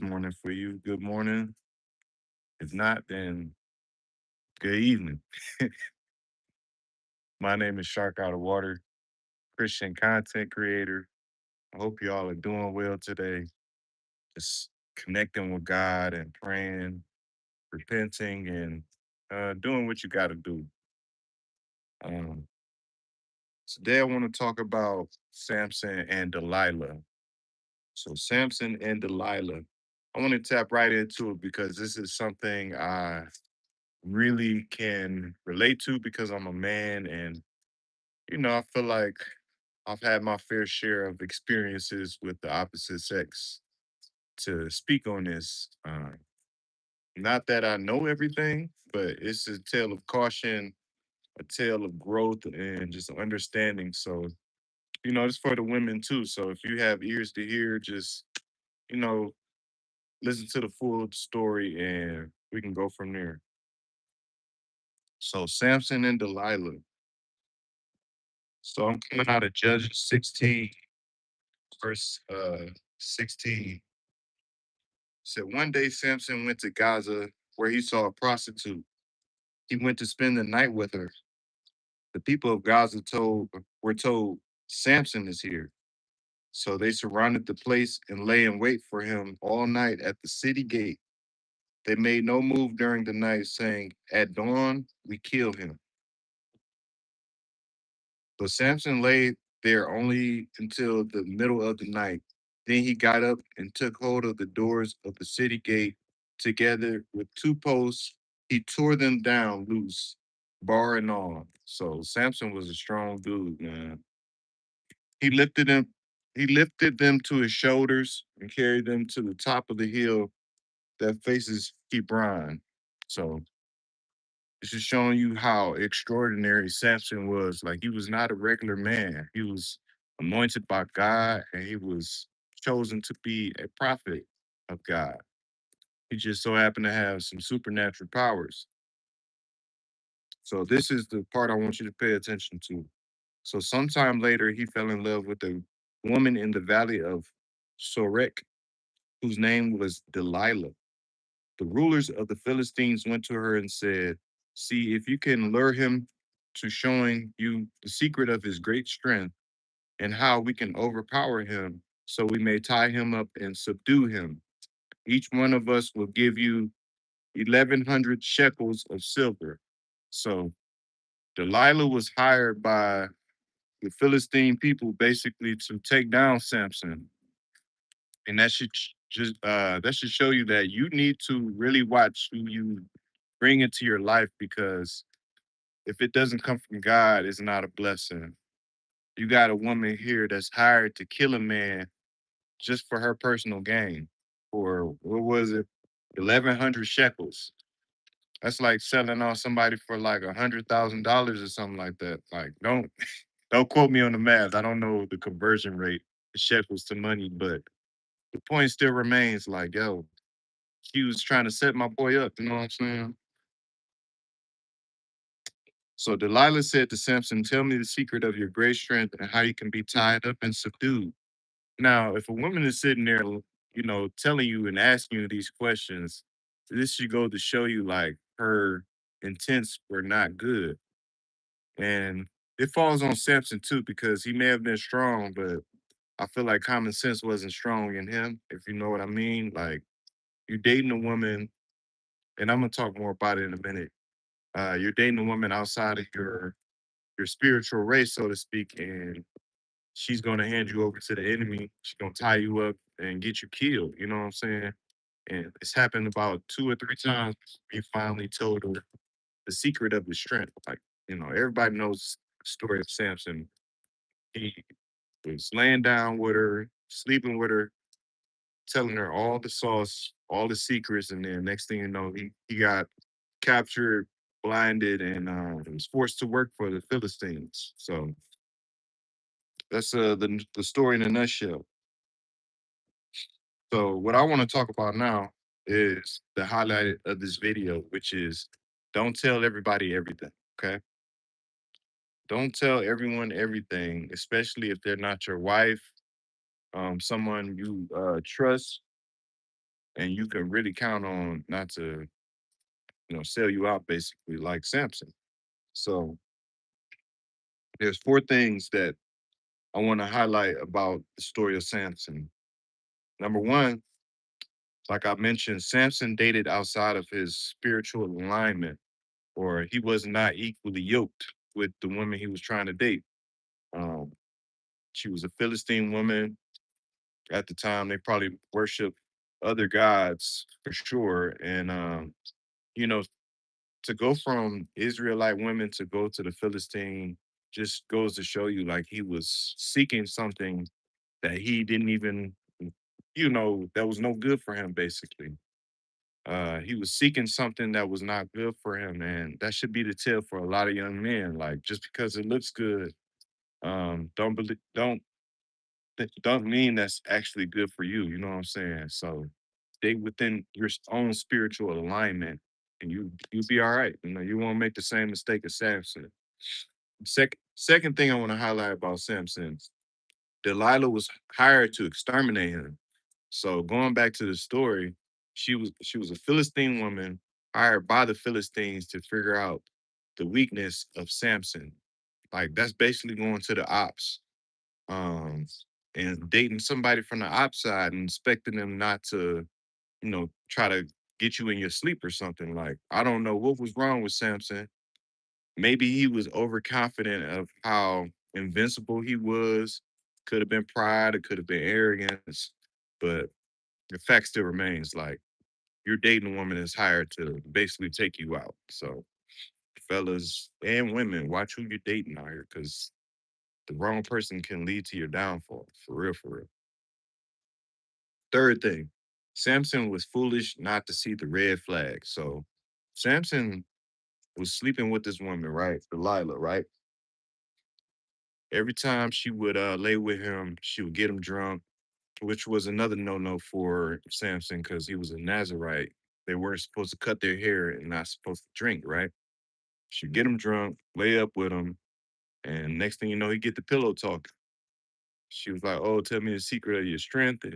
morning for you. Good morning. If not, then good evening. My name is Shark Out of Water, Christian content creator. I hope you all are doing well today. Just connecting with God and praying, repenting, and doing what you got to do. Um, Today, I want to talk about Samson and Delilah. So, Samson and Delilah. I want to tap right into it because this is something I really can relate to because I'm a man and I feel like I've had my fair share of experiences with the opposite sex to speak on this. Not that I know everything, but it's a tale of caution, a tale of growth, and just understanding. So, it's for the women too. So if you have ears to hear, just, you know, listen to the full story and we can go from there. So, Samson and Delilah. So I'm coming out of Judges 16, verse 16. Said one day Samson went to Gaza where he saw a prostitute. He went to spend the night with her. The people of Gaza were told Samson is here. So they surrounded the place and lay in wait for him all night at the city gate. They made no move during the night, saying, "At dawn we kill him." But Samson lay there only until the middle of the night. Then he got up and took hold of the doors of the city gate. Together with two posts, he tore them down loose, bar and all. So Samson was a strong dude, man. He lifted them, he lifted them to his shoulders and carried them to the top of the hill that faces Hebron. So it's just showing you how extraordinary Samson was. Like he was not a regular man. He was anointed by God and he was chosen to be a prophet of God. He just so happened to have some supernatural powers. So this is the part I want you to pay attention to. So sometime later, he fell in love with a woman in the valley of Sorek, whose name was Delilah. The rulers of the Philistines went to her and said, "See, if you can lure him to showing you the secret of his great strength and how we can overpower him, so we may tie him up and subdue him. Each one of us will give you 1,100 shekels of silver." So Delilah was hired by the Philistine people basically to take down Samson. And that should show you that you need to really watch who you bring into your life because if it doesn't come from God, it's not a blessing. You got a woman here that's hired to kill a man just for her personal gain. For what was it? 1,100 shekels. That's like selling on somebody for like $100,000 or something like that. Like, don't quote me on the math. I don't know the conversion rate, the shekels to money, but the point still remains like, yo, he was trying to set my boy up. You know what I'm saying? So Delilah said to Samson, "Tell me the secret of your great strength and how you can be tied up and subdued." Now, if a woman is sitting there, telling you and asking you these questions, this should go to show you like her intents were not good. And it falls on Samson too, because he may have been strong, but I feel like common sense wasn't strong in him, if you know what I mean. Like you're dating a woman, and I'm gonna talk more about it in a minute. You're dating a woman outside of your spiritual race, so to speak, and she's gonna hand you over to the enemy. She's gonna tie you up and get you killed. You know what I'm saying? And it's happened about two or three times. He finally told her the secret of his strength. Like, everybody knows the story of Samson. He was laying down with her, sleeping with her, telling her all the sauce, all the secrets, and then next thing you know, he got captured, blinded, and was forced to work for the Philistines. So that's the story in a nutshell. So what I want to talk about now is the highlight of this video, which is don't tell everybody everything. Okay, don't tell everyone everything, especially if they're not your wife, someone you trust. and you can really count on not to, sell you out basically like Samson. So there's four things that I want to highlight about the story of Samson. Number one, like I mentioned, Samson dated outside of his spiritual alignment, or he was not equally yoked with the woman he was trying to date. Um, she was a Philistine woman at the time. They probably worshiped other gods for sure. And, you know, to go from Israelite women to go to the Philistine just goes to show you like he was seeking something that he didn't even, that was no good for him, basically. He was seeking something that was not good for him, and that should be the tip for a lot of young men. Like just because it looks good, don't mean that's actually good for you. You know what I'm saying? So stay within your own spiritual alignment, and you'll be all right. You won't make the same mistake as Samson. Second thing I want to highlight about Samson, Delilah was hired to exterminate him. So going back to the story, she was a Philistine woman hired by the Philistines to figure out the weakness of Samson. Like that's basically going to the ops, um, and dating somebody from the ops side and expecting them not to, try to get you in your sleep or something. Like I don't know what was wrong with Samson. Maybe he was overconfident of how invincible he was. Could have been pride, it could have been arrogance, but the fact still remains like you're dating a woman that's hired to basically take you out. So, fellas and women, watch who you're dating out here because the wrong person can lead to your downfall. For real, for real. Third thing, Samson was foolish not to see the red flag. So, Samson was sleeping with this woman, right? Delilah, right? Every time she would lay with him, she would get him drunk, which was another no-no for Samson because he was a Nazarite. They weren't supposed to cut their hair and not supposed to drink, right? She'd get him drunk, lay up with him, and next thing you know, he get the pillow talking. She was like, "Oh, tell me the secret of your strength." And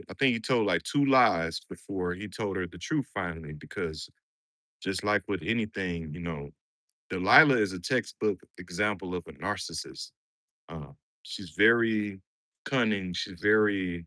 I think he told like two lies before he told her the truth finally, because just like with anything, Delilah is a textbook example of a narcissist. Uh, she's very cunning. She's very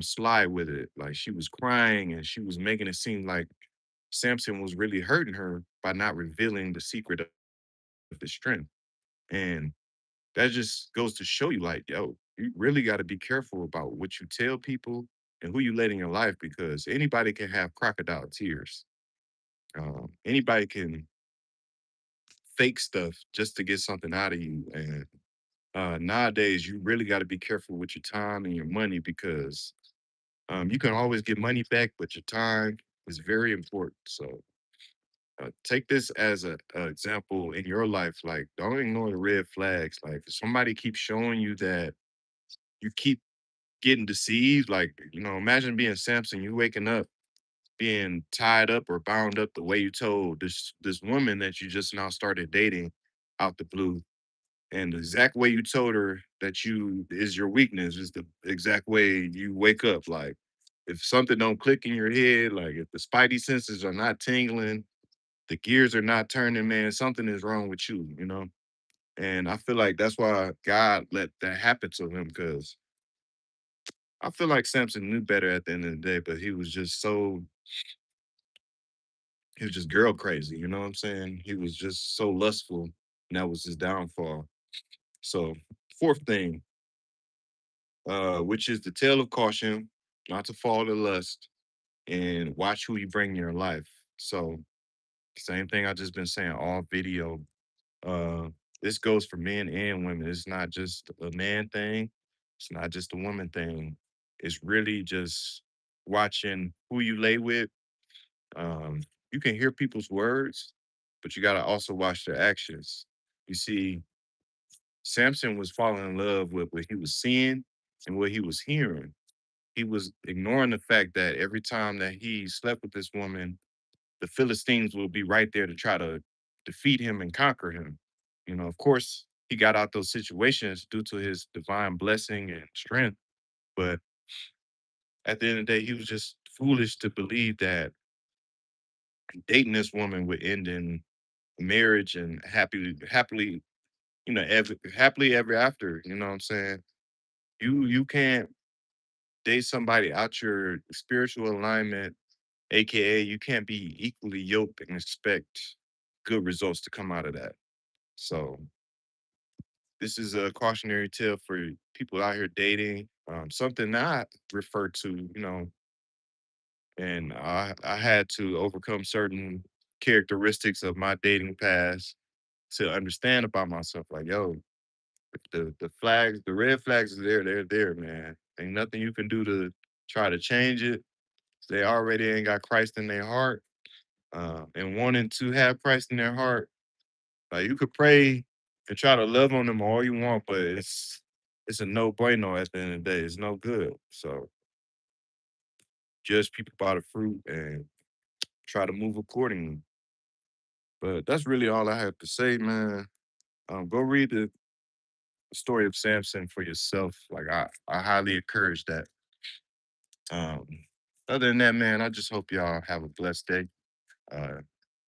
sly with it. Like she was crying and she was making it seem like Samson was really hurting her by not revealing the secret of the strength. And that just goes to show you, like, yo, you really got to be careful about what you tell people and who you let in your life because anybody can have crocodile tears. Anybody can fake stuff just to get something out of you. And nowadays, you really got to be careful with your time and your money because you can always get money back, but your time is very important. So take this as a example in your life. Like, don't ignore the red flags. Like, if somebody keeps showing you that you keep getting deceived, like, imagine being Samson, you waking up being tied up or bound up the way you told this woman that you just now started dating out the blue. And the exact way you told her that you is your weakness is the exact way you wake up. Like, if something don't click in your head, like if the spidey senses are not tingling, the gears are not turning, man, something is wrong with you. And I feel like that's why God let that happen to him because I feel like Samson knew better at the end of the day, but he was just girl crazy, you know what I'm saying? He was just so lustful, and that was his downfall. So, fourth thing, which is the tale of caution, not to fall to lust, and watch who you bring in your life. So, same thing I just been saying all video. Uh, this goes for men and women. It's not just a man thing. It's not just a woman thing. It's really just watching who you lay with. Um, you can hear people's words, but you got to also watch their actions. You see, Samson was falling in love with what he was seeing and what he was hearing. He was ignoring the fact that every time that he slept with this woman, the Philistines will be right there to try to defeat him and conquer him. Of course, he got out those situations due to his divine blessing and strength, but at the end of the day, he was just foolish to believe that dating this woman would end in marriage and happily, happily ever after. You know what I'm saying? You can't date somebody out your spiritual alignment, aka you can't be equally yoked and expect good results to come out of that. So this is a cautionary tale for people out here dating. Something that I refer to, and I had to overcome certain characteristics of my dating past to understand about myself. Like, yo, the red flags are there, they're there, man. Ain't nothing you can do to try to change it. They already ain't got Christ in their heart. And wanting to have Christ in their heart, like you could pray and try to love on them all you want, but it's a no bueno at the end of the day. It's no good. So judge people by the fruit and try to move accordingly. But that's really all I have to say, man. Go read the story of Samson for yourself. Like I highly encourage that. Um, Other than that, man, I just hope y'all have a blessed day. Uh,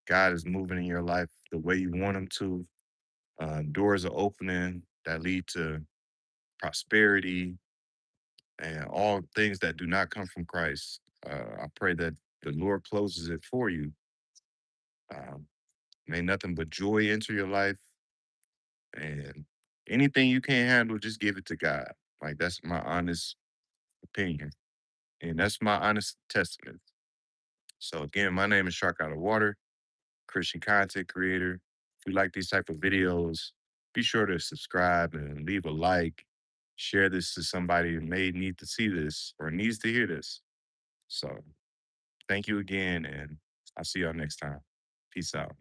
God is moving in your life the way you want him to. Doors are opening that lead to prosperity and all things that do not come from Christ. I pray that the Lord closes it for you. Um, May nothing but joy enter your life, and anything you can't handle, just give it to God. Like that's my honest opinion, and that's my honest testament. So again, my name is Shark Out of Water, Christian content creator. If you like these type of videos, be sure to subscribe and leave a like. Share this to somebody who may need to see this or needs to hear this. So thank you again, and I'll see y'all next time. Peace out.